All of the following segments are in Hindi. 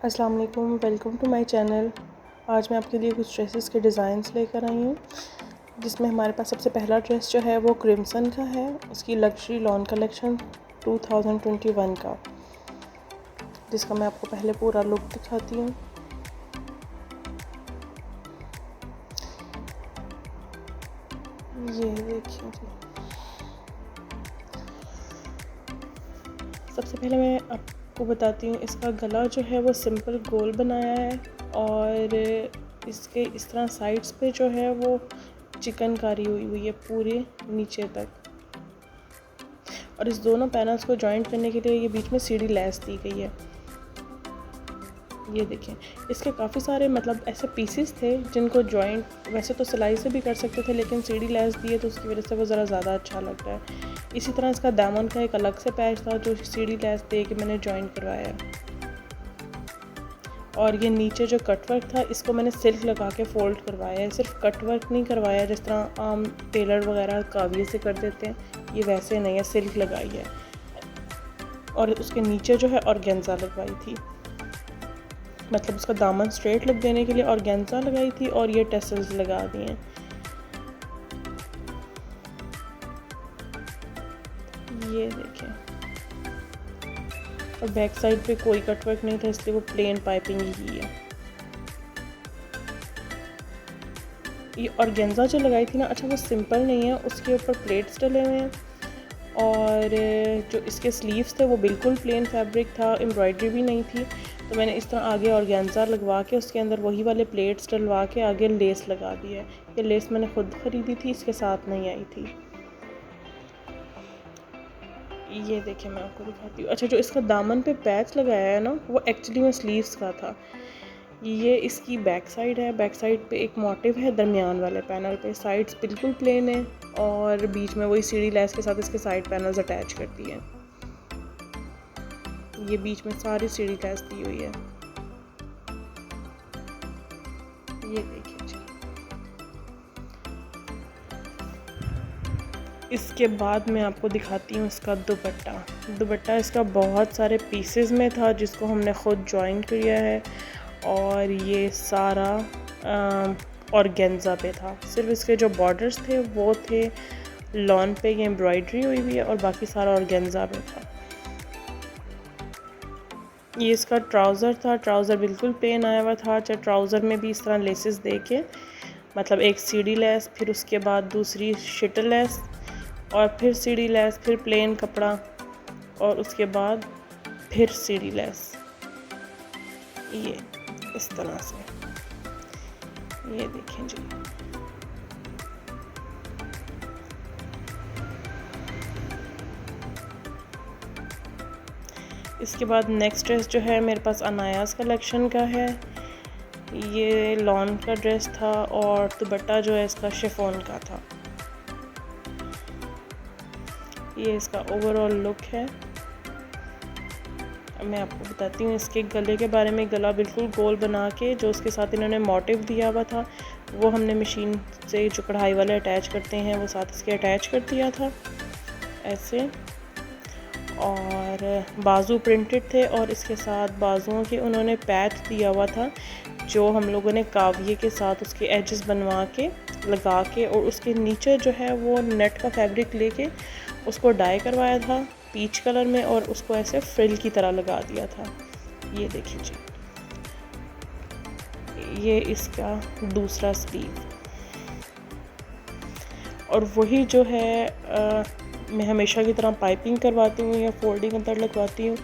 अस्सलाम वालेकुम, वेलकम टू माय चैनल। आज मैं आपके लिए कुछ ड्रेसेस के डिज़ाइंस लेकर आई हूँ, जिसमें हमारे पास सबसे पहला ड्रेस जो है वो क्रिम्सन का है। उसकी लग्जरी लॉन कलेक्शन 2021 का, जिसका मैं आपको पहले पूरा लुक दिखाती हूँ। ये देखिए जी, सबसे पहले मैं आपको बताती हूँ, इसका गला जो है वो सिंपल गोल बनाया है और इसके इस तरह साइड्स पे जो है वो चिकनकारी हुई है पूरे नीचे तक। और इस दोनों पैनल्स को जॉइंट करने के लिए ये बीच में सीढ़ी लैस दी गई है। ये देखें, इसके काफ़ी सारे मतलब ऐसे पीसेस थे जिनको जॉइंट वैसे तो सिलाई से भी कर सकते थे, लेकिन सीढ़ी लैस दी है तो उसकी वजह से वो ज़रा ज़्यादा अच्छा लग रहा है। इसी तरह इसका दामन का एक अलग से पैच था जो सीढ़ी लैस दे के मैंने जॉइंट करवाया है। और ये नीचे जो कटवर्क था इसको मैंने सिल्क लगा के फ़ोल्ड करवाया है। सिर्फ कटवर्क नहीं करवाया जिस तरह आम टेलर वगैरह काविये से कर देते हैं, ये वैसे नहीं है, सिल्क लगाई है। और उसके नीचे जो है ऑर्गेन्जा लगवाई थी, मतलब उसका दामन स्ट्रेट लुक देने के लिए ऑर्गेन्जा लगाई थी और ये टेसल्स लगा दिए। ये देखें, और बैक साइड पे कोई कटवर्क नहीं था इसलिए वो प्लेन पाइपिंग ही है। ये ऑर्गेन्जा जो लगाई थी ना, अच्छा वो सिंपल नहीं है, उसके ऊपर प्लेट्स डले हुए हैं। और जो इसके स्लीव्स थे वो बिल्कुल प्लेन फैब्रिक था, एम्ब्रॉयडरी भी नहीं थी। तो मैंने इस तरह आगे ऑर्गेन्जा लगवा के उसके अंदर वही वाले प्लेट्स डलवा के आगे लेस लगा दी है। ये लेस मैंने खुद ख़रीदी थी, इसके साथ नहीं आई थी। ये देखिए, मैं आपको दिखाती हूँ। अच्छा, जो इसका दामन पे पैच लगाया है ना, वो एक्चुअली में स्लीव्स का था। ये इसकी बैक साइड है। बैक साइड पे एक मोटिव है दरमियान वाले पैनल पे, साइड्स बिल्कुल प्लेन है और बीच में वही सीढ़ी लैस के साथ इसके साइड पैनल्स अटैच कर दिए हैं। ये बीच में सारी सीढ़ी लैस दी हुई है। ये देखिए जी, इसके बाद मैं आपको दिखाती हूँ इसका दुपट्टा। दुपट्टा इसका बहुत सारे पीसेस में था जिसको हमने ख़ुद जॉइन किया है, और ये सारा ऑर्गेन्जा पे था। सिर्फ इसके जो बॉर्डर्स थे वो थे लॉन पे, ये एम्ब्रॉयडरी हुई हुई है, और बाकी सारा ऑर्गेन्जा पे था। ये इसका ट्राउज़र था, ट्राउज़र बिल्कुल प्लेन आया हुआ था। चाहे ट्राउज़र में भी इस तरह लेसेस दे के, मतलब एक सीढ़ी लेस, फिर उसके बाद दूसरी शिटल लेस, और फिर सीढ़ी लेस, फिर प्लेन कपड़ा, और उसके बाद फिर सीढ़ी लेस। ये इस तरह से, ये देखें जी। इसके बाद नेक्स्ट ड्रेस जो है मेरे पास अनायास कलेक्शन का है। ये लॉन का ड्रेस था और दुपट्टा जो है इसका शिफॉन का था। ये इसका ओवरऑल लुक है। अब मैं आपको बताती हूँ इसके गले के बारे में। गला बिल्कुल गोल बना के, जो उसके साथ इन्होंने मोटिव दिया हुआ था वो हमने मशीन से जो कढ़ाई वाले अटैच करते हैं वो साथ इसके अटैच कर दिया था ऐसे। और बाजू प्रिंटेड थे, और इसके साथ बाजुओं के उन्होंने पैच दिया हुआ था जो हम लोगों ने काविये के साथ उसके एजेस बनवा के लगा के, और उसके नीचे जो है वो नेट का फैब्रिक लेके उसको डाई करवाया था पीच कलर में, और उसको ऐसे फ्रिल की तरह लगा दिया था। ये देखिए जी, ये इसका दूसरा स्लीव। और वही जो है मैं हमेशा की तरह पाइपिंग करवाती हूँ या फोल्डिंग अंदर लगवाती हूँ।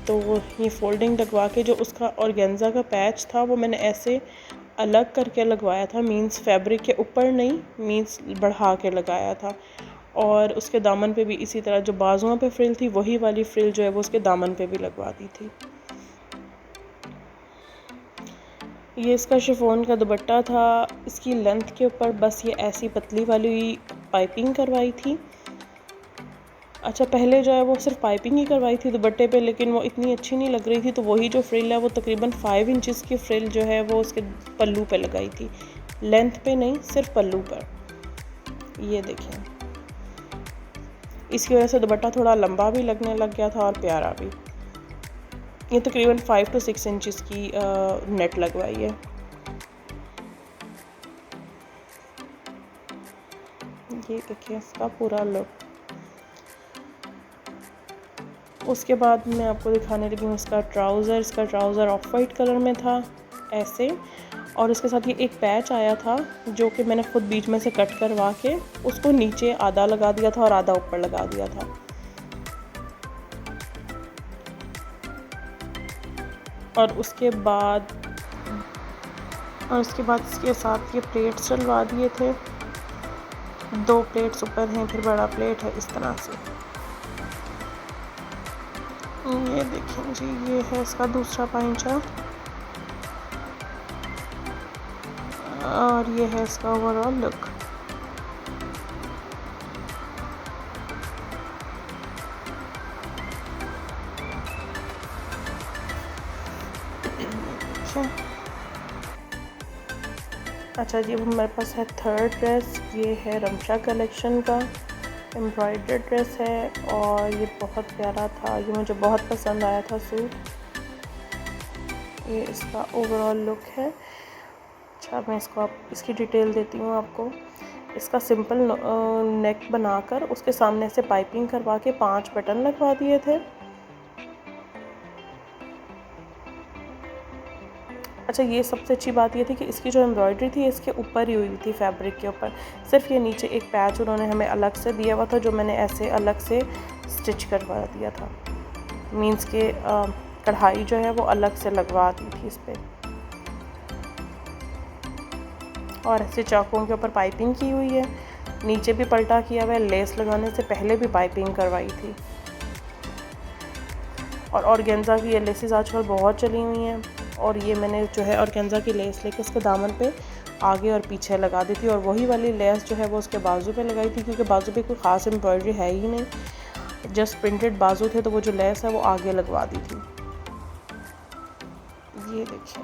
तो ये फोल्डिंग लगवा के जो उसका ऑर्गेन्जा का पैच था वो मैंने ऐसे अलग करके लगवाया था, मींस फैब्रिक के ऊपर नहीं, मींस बढ़ा के लगाया था। और उसके दामन पे भी इसी तरह जो बाजुओं पे फ्रिल थी वही वाली फ्रिल जो है वो उसके दामन पे भी लगवा दी थी। ये इसका शिफॉन का दुपट्टा था। इसकी लेंथ के ऊपर बस ये ऐसी पतली वाली पाइपिंग करवाई थी। अच्छा, पहले जो है वो सिर्फ पाइपिंग ही करवाई थी दुपट्टे पे, लेकिन वो इतनी अच्छी नहीं लग रही थी, तो वही जो फ्रिल है वो तकरीबन 5 इंचेस की फ्रिल जो है वो उसके पल्लू पे लगाई थी, लेंथ पे नहीं, सिर्फ पल्लू पर। ये देखें, इसकी वजह से दुपट्टा थोड़ा लंबा भी लगने लग गया था और प्यारा भी। ये तकरीबन 5 to 6 इंचज़ की नेट लगवाई है। ये देखिए इसका पूरा लुक। उसके बाद मैं आपको दिखाने लगी हूँ इसका ट्राउज़र। इसका ट्राउज़र ऑफ वाइट कलर में था ऐसे, और उसके साथ ये एक पैच आया था जो कि मैंने ख़ुद बीच में से कट करवा के उसको नीचे आधा लगा दिया था और आधा ऊपर लगा दिया था। और उसके बाद इसके साथ ये प्लेट्स डलवा दिए थे। 2 प्लेट्स ऊपर हैं, फिर बड़ा प्लेट है इस तरह से। ये देखें जी, ये है इसका दूसरा पाइंचा और ये है इसका ओवरऑल लुक। अच्छा जी, अब हमारे पास है थर्ड ड्रेस। ये है रमशा कलेक्शन का एम्ब्रॉयडर्ड ड्रेस है और ये बहुत प्यारा था, ये मुझे बहुत पसंद आया था सूट। ये इसका ओवरऑल लुक है। अच्छा, मैं इसकी डिटेल देती हूँ आपको। इसका सिंपल नेक बनाकर उसके सामने से पाइपिंग करवा के 5 बटन लगवा दिए थे। अच्छा, ये सबसे अच्छी बात ये थी कि इसकी जो एम्ब्रॉयडरी थी इसके ऊपर ही हुई थी, फैब्रिक के ऊपर। सिर्फ ये नीचे एक पैच उन्होंने हमें अलग से दिया हुआ था जो मैंने ऐसे अलग से स्टिच करवा दिया था। मींस के कढ़ाई जो है वो अलग से लगवा दी थी इस पर, और ऐसे चाकुओं के ऊपर पाइपिंग की हुई है। नीचे भी पलटा किया हुआ है, लेस लगाने से पहले भी पाइपिंग करवाई थी। और ऑर्गेन्जा की ये लेसेस आजकल बहुत चली हुई हैं, और ये मैंने जो है ऑर्गेन्जा की लेस लेके इसके दामन पे आगे और पीछे लगा दी थी, और वही वाली लेस जो है वो उसके बाजू पे लगाई थी, क्योंकि बाजू पे कोई ख़ास एम्ब्रॉयडरी है ही नहीं, जस्ट प्रिंटेड बाजू थे, तो वो जो लेस है वो आगे लगवा दी थी। ये देखिए,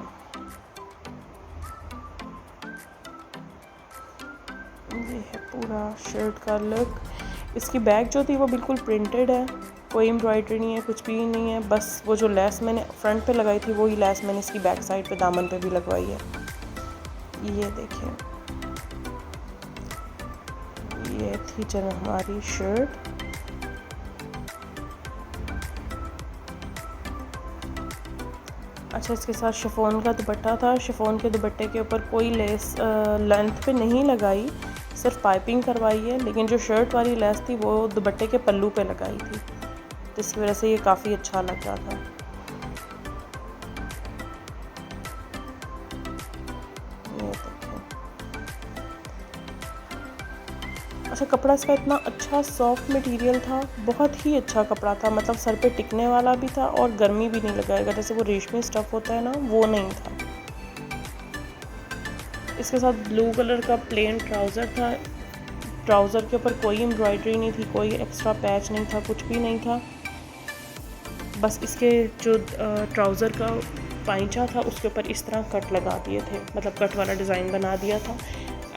ये है पूरा शर्ट का लुक। इसकी बैक जो थी वो बिल्कुल प्रिंटेड है, कोई एम्ब्रॉयडरी नहीं है, कुछ भी नहीं है। बस वो जो लेस मैंने फ्रंट पे लगाई थी वही लेस मैंने इसकी बैक साइड पे दामन पे भी लगवाई है। ये देखिए, ये थी जब हमारी शर्ट। अच्छा, इसके साथ शिफॉन का दुपट्टा था। शिफॉन के दुपट्टे के ऊपर कोई लेस लेंथ पे नहीं लगाई, सिर्फ पाइपिंग करवाई है, लेकिन जो शर्ट वाली लेस थी वो दुपट्टे के पल्लू पे लगाई थी, तो इस वजह से ये काफ़ी अच्छा लग रहा था। ये देखिए। अच्छा, कपड़ा इसका इतना अच्छा सॉफ्ट मटेरियल था, बहुत ही अच्छा कपड़ा था, मतलब सर पे टिकने वाला भी था और गर्मी भी नहीं लगाएगा, जैसे वो रेशमी स्टफ़ होता है ना, वो नहीं था। इसके साथ ब्लू कलर का प्लेन ट्राउज़र था। ट्राउज़र के ऊपर कोई एम्ब्रॉयडरी नहीं थी, कोई एक्स्ट्रा पैच नहीं था, कुछ भी नहीं था। बस इसके जो ट्राउज़र का पाइंचा था उसके ऊपर इस तरह कट लगा दिए थे, मतलब कट वाला डिज़ाइन बना दिया था,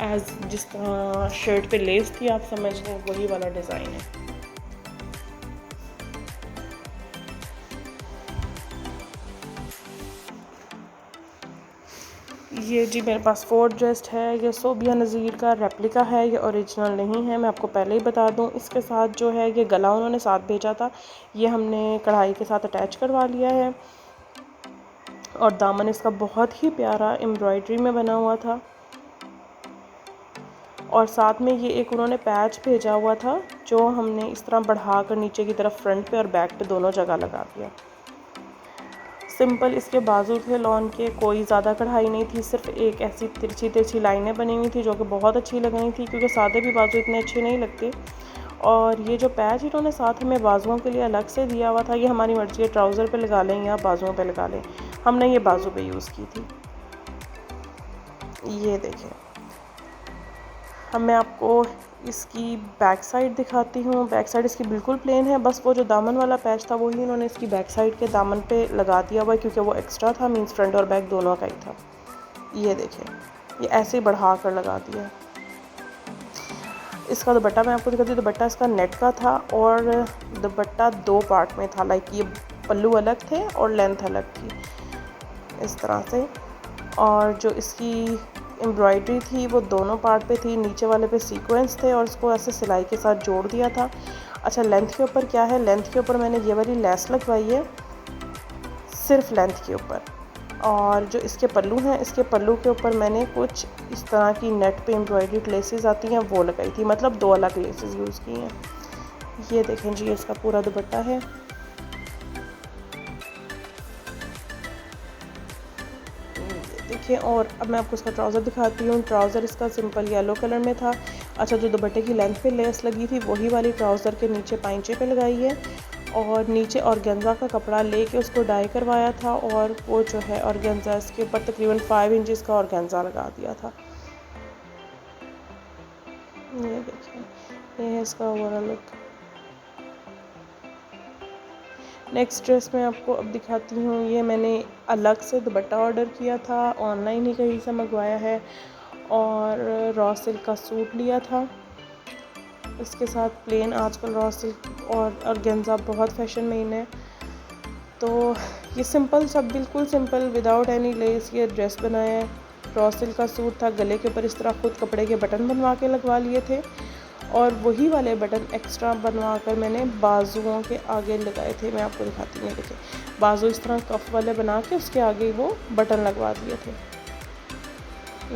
एज जिस तरह शर्ट पे लेस थी, आप समझ लें वही वाला डिज़ाइन है। ये जी मेरे पास 4 ड्रेस है। ये सोबिया नज़ीर का रेप्लिका है, ये ओरिजिनल नहीं है, मैं आपको पहले ही बता दूं। इसके साथ जो है ये गला उन्होंने साथ भेजा था, ये हमने कढ़ाई के साथ अटैच करवा लिया है, और दामन इसका बहुत ही प्यारा एम्ब्रॉयडरी में बना हुआ था, और साथ में ये एक उन्होंने पैच भेजा हुआ था जो हमने इस तरह बढ़ा कर नीचे की तरफ फ्रंट पे और बैक पे दोनों जगह लगा दिया। सिंपल इसके बाजू थे लॉन के, कोई ज़्यादा कढ़ाई नहीं थी, सिर्फ एक ऐसी तिरछी तिरछी लाइनें बनी हुई थी जो कि बहुत अच्छी लग रही थी, क्योंकि सादे भी बाजू इतने अच्छे नहीं लगते। और ये जो पैच इन्होंने साथ हमें बाजुओं के लिए अलग से दिया हुआ था, ये हमारी मर्ज़ी है, ट्राउज़र पे लगा लें या बाजुओं पे लगा लें, हमने ये बाजू पे यूज़ की थी। ये देखिए, अब मैं आपको इसकी बैक साइड दिखाती हूँ। बैक साइड इसकी बिल्कुल प्लेन है, बस वो जो दामन वाला पैच था वही इन्होंने इसकी बैक साइड के दामन पे लगा दिया हुआ है, क्योंकि वो एक्स्ट्रा था, मीन्स फ्रंट और बैक दोनों का ही था। ये देखें, ये ऐसे ही बढ़ा कर लगा दिया। इसका दुपट्टा मैं आपको दिखाती हूँ। दुपट्टा इसका नेट का था और दुपट्टा 2 पार्ट में था, लाइक ये पल्लू अलग थे और लेंथ अलग थी इस तरह से। और जो इसकी एम्ब्रॉयडरी थी वो दोनों पार्ट पे थी, नीचे वाले पे सीक्वेंस थे और उसको ऐसे सिलाई के साथ जोड़ दिया था। अच्छा, लेंथ के ऊपर क्या है, लेंथ के ऊपर मैंने ये वाली लेस लगवाई है सिर्फ लेंथ के ऊपर। और जो इसके पल्लू हैं, इसके पल्लू के ऊपर मैंने कुछ इस तरह की नेट पे एम्ब्रॉयडर्ड लेसेस आती हैं वो लगाई थी, मतलब 2 अलग लेसेस यूज़ की हैं। ये देखें जी, इसका पूरा दुपट्टा है। देखिए, और अब मैं आपको इसका ट्राउज़र दिखाती हूँ। ट्राउज़र इसका सिंपल येलो कलर में था। अच्छा, जो दुपट्टे की लेंथ पे लेस लगी थी वही वाली ट्राउज़र के नीचे पाइंचे पे लगाई है और नीचे ऑर्गेन्जा का कपड़ा लेके उसको डाई करवाया था और वो जो है ऑर्गेन्जा इसके ऊपर तकरीबन 5 इंचज़ का ऑर्गेन्जा लगा दिया था। ये देखिए, ये है इसका ओवरऑल लुक। नेक्स्ट ड्रेस मैं आपको अब दिखाती हूँ। ये मैंने अलग से दुपट्टा ऑर्डर किया था, ऑनलाइन ही कहीं से मंगवाया है और रॉ सिल्क का सूट लिया था। इसके साथ प्लेन, आजकल रॉ सिल्क और ऑर्गेन्जा बहुत फैशन में इन है, तो ये सिंपल सब, बिल्कुल सिंपल विदाउट एनी लेस ये ड्रेस बनाया है। रॉ सिल्क का सूट था, गले के ऊपर इस तरह खुद कपड़े के बटन बनवा के लगवा लिए थे और वही वाले बटन एक्स्ट्रा बनवा कर मैंने बाजुओं के आगे लगाए थे। मैं आपको दिखाती हूँ, देखिए बाजू इस तरह कफ वाले बना के उसके आगे वो बटन लगवा दिए थे।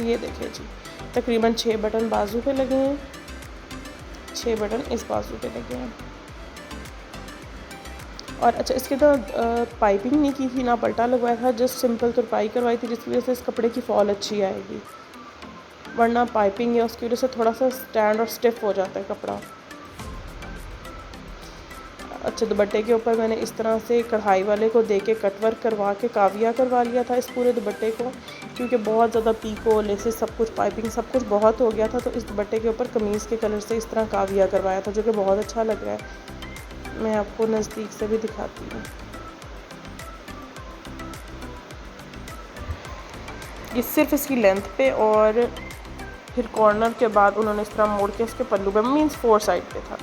ये देखिए जी, तकरीबन 6 बटन बाजू पे लगे हैं, 6 बटन इस बाजू पे लगे हैं। और अच्छा, इसके तो पाइपिंग नहीं की थी, ना पल्टा लगवाया था, जस्ट सिंपल तुरपाई करवाई थी जिसकी वजह से इस कपड़े की फॉल अच्छी आएगी, वरना पाइपिंग है उसकी वजह से थोड़ा सा स्टैंड और स्टिफ हो जाता है कपड़ा। अच्छा, दुपट्टे के ऊपर मैंने इस तरह से कढ़ाई वाले को दे के कटवर्क करवा के काविया करवा लिया था इस पूरे दुपट्टे को, क्योंकि बहुत ज़्यादा पीको लेसेस सब कुछ पाइपिंग सब कुछ बहुत हो गया था, तो इस दुपट्टे के ऊपर कमीज़ के कलर से इस तरह काविया करवाया था, जो कि बहुत अच्छा लग रहा है। मैं आपको नज़दीक से भी दिखाती हूँ। ये सिर्फ इसकी लेंथ पे और फिर कॉर्नर के बाद उन्होंने इस तरह मोड़ के इसके पल्लू पे, मीन्स 4 साइड पे था।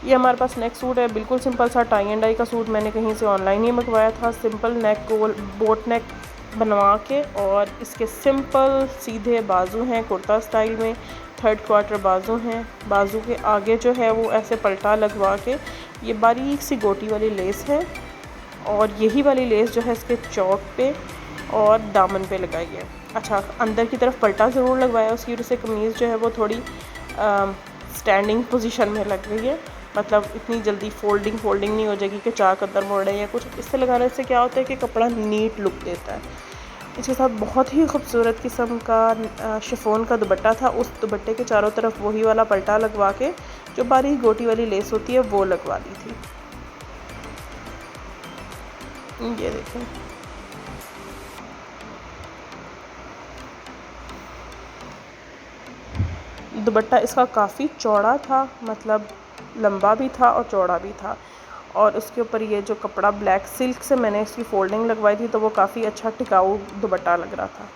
ये हमारे पास नेक सूट है, बिल्कुल सिंपल सा टाई एंड डाई का सूट, मैंने कहीं से ऑनलाइन ही मंगवाया था। सिंपल नेक को बोट नेक बनवा के और इसके सिंपल सीधे बाजू हैं कुर्ता स्टाइल में, 3/4 क्वार्टर बाजू हैं। बाजू के आगे जो है वो ऐसे पलटा लगवा के ये बारीक सी गोटी वाली लेस है और यही वाली लेस जो है इसके चौक पे और दामन पे लगाई है। अच्छा, अंदर की तरफ पलटा ज़रूर लगवाया, उसकी वजह से कमीज़ जो है वो थोड़ी स्टैंडिंग पोजीशन में लग रही है, मतलब इतनी जल्दी फोल्डिंग नहीं हो जाएगी कि चाक अंदर मोड़ रहे हैं या कुछ। इससे लगाने से क्या होता है कि कपड़ा नीट लुक देता है। इसके साथ बहुत ही खूबसूरत किस्म का शिफॉन का दुपट्टा था, उस दुपट्टे के चारों तरफ वही वाला पलटा लगवा के जो बारीक गोटी वाली लेस होती है वो लगवा दी थी। ये देखें, दुपट्टा इसका काफ़ी चौड़ा था, मतलब लंबा भी था और चौड़ा भी था, और उसके ऊपर ये जो कपड़ा ब्लैक सिल्क से मैंने इसकी फोल्डिंग लगवाई थी तो वो काफ़ी अच्छा टिकाऊ दुपट्टा लग रहा था।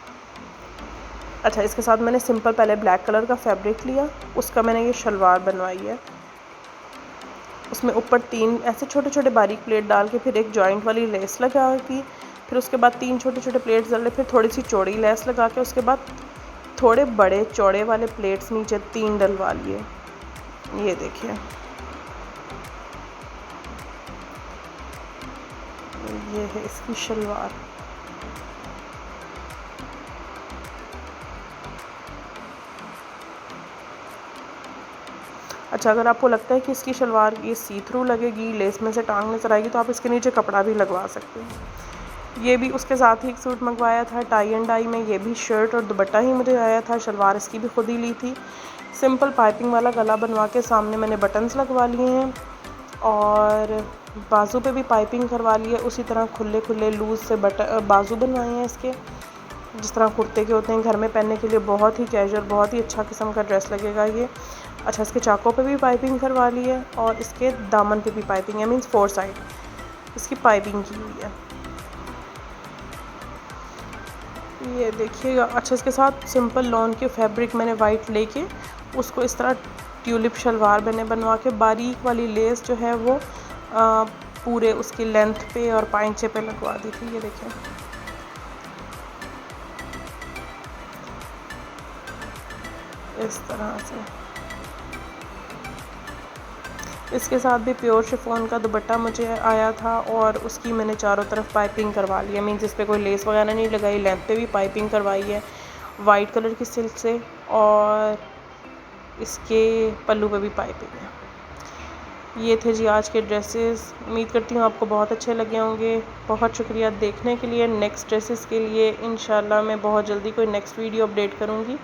अच्छा, इसके साथ मैंने सिंपल पहले ब्लैक कलर का फैब्रिक लिया, उसका मैंने ये शलवार बनवाई है। उसमें ऊपर 3 ऐसे छोटे छोटे बारीक प्लेट डाल के फिर एक जॉइंट वाली लेस लगा की, फिर उसके बाद 3 छोटे छोटे प्लेट्स डाले, फिर थोड़ी सी चौड़ी लेस लगा के उसके बाद थोड़े बड़े चौड़े वाले प्लेट्स नीचे 3 डलवा लिए। ये देखिए, ये है इसकी शलवार। अच्छा, अगर आपको लगता है कि इसकी शलवार ये सी थ्रू लगेगी, लेस में से टांग नजर आएगी, तो आप इसके नीचे कपड़ा भी लगवा सकते हैं। ये भी उसके साथ ही एक सूट मंगवाया था टाई एंड डाई में, ये भी शर्ट और दुपट्टा ही मुझे आया था, शलवार इसकी भी खुद ही ली थी। सिंपल पाइपिंग वाला गला बनवा के सामने मैंने बटन्स लगवा लिए हैं और बाजू पे भी पाइपिंग करवा ली है, उसी तरह खुले खुले लूज़ से बाजू बनवाए हैं इसके, जिस तरह कुर्ते के होते हैं। घर में पहनने के लिए बहुत ही कैजुअल, बहुत ही अच्छा किस्म का ड्रेस लगेगा ये। अच्छा, इसके चाकों पे भी पाइपिंग करवा ली है और इसके दामन पे भी पाइपिंग है, मीन्स 4 साइड इसकी पाइपिंग की हुई है। ये देखिएगा। अच्छा, इसके साथ सिंपल लॉन के फैब्रिक मैंने वाइट लेके उसको इस तरह ट्यूलिप शलवार मैंने बनवा के बारीक वाली लेस जो है वो पूरे उसकी लेंथ पे और पाइंचे पे लगवा दी थी। ये देखें, इस तरह से। इसके साथ भी प्योर शिफॉन का दुपट्टा मुझे आया था और उसकी मैंने चारों तरफ पाइपिंग करवा ली है। मीन्स इस पर कोई लेस वगैरह नहीं लगाई, लेंथ पे भी पाइपिंग करवाई है वाइट कलर की सिल्क से, और इसके पल्लू पे भी पाइपिंग है। ये थे जी आज के ड्रेसेस। उम्मीद करती हूँ आपको बहुत अच्छे लगे होंगे। बहुत शुक्रिया देखने के लिए। नेक्स्ट ड्रेसेस के लिए इंशाल्लाह मैं बहुत जल्दी कोई नेक्स्ट वीडियो अपडेट करूँगी।